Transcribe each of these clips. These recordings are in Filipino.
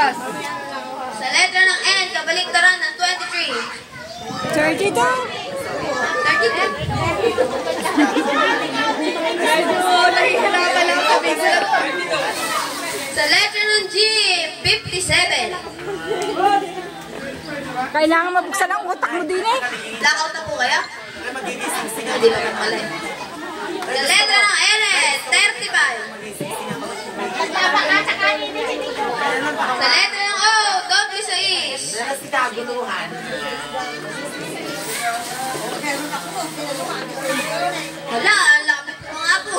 Pass. Sa letra ng N, kabaliktaran ng 23. 30 daw. 32. Medyo nahihirapan lang kami. Sa letra ng G, 57. Kailangan mabuksan ang utak mo din eh. Blackout na po kaya? Hindi naman pala eh. Sa letra ng L, 35. Sa letra ng O, double 6. Wala, lapit mo nga po.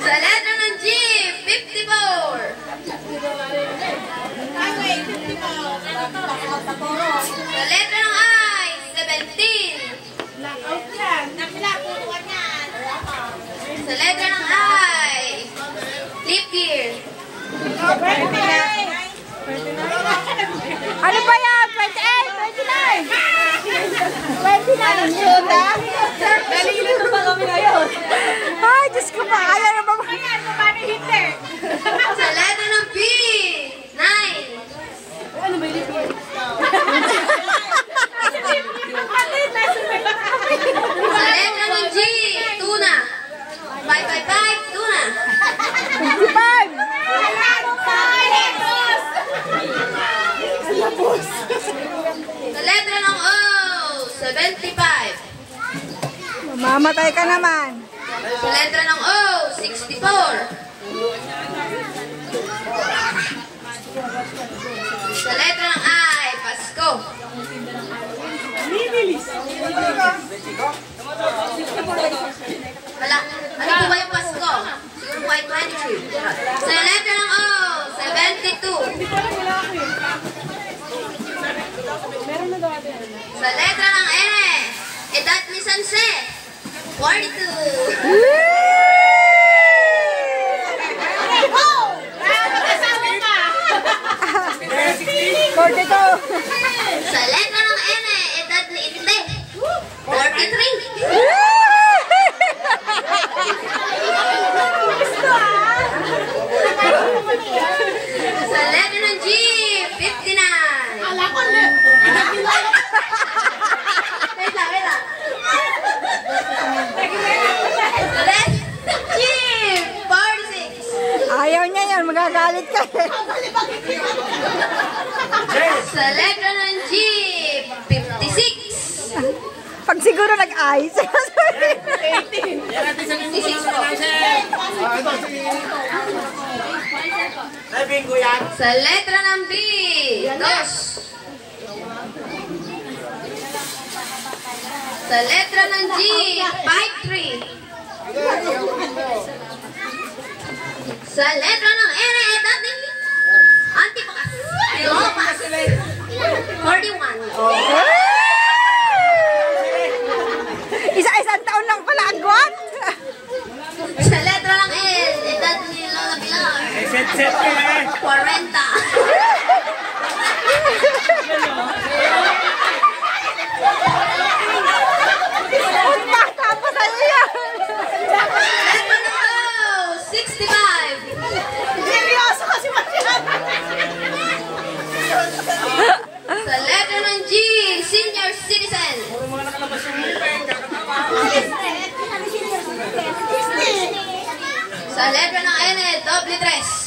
Sa letra ng G, 54. Sa letra ng I, 17. Sa letra ng I, leap year. Ano ba yan? 28, 29. 29. Shoda? Nalilito pa kami ngayon. Ay, Diyos ko pa. Ayaw na ba? Sa letra ng B, 9. Ano ba yung Sa letra ng G, tuna. 555, tuna. 55. Sa letra ng O, 75. Mamamatay ka naman. Sa letra ng O, 64. Sa letra ng I, Pasko. Wala. Ano po ba yung Pasko? Siguro po ay 23. Sa letra ng O, 72. Sa letra ng E, edad ni Sanse, 42. Sa letra ng N, edad ni Inde, 43. Sa letra ng G, 59. Wait lang. Sa letra ng G, 46. Ayaw niya yan. Magagalit ka eh. Sa letra ng G, 56. Pag siguro nag-ice. 56 po. Sa letra ng B, 2. Sa letra ng G, 53. Sa letra ng N, edad ni Antipas. Lopas. 41. Isa-isang taon lang pala agwat. Sa letra ng L, edad ni Lola Pilar. 40. Ang bata pa sa'yo yan. Letra ng O, 65. seryoso kasi Sa letra ng G, senior citizen. Sa letra ng N, doble 3.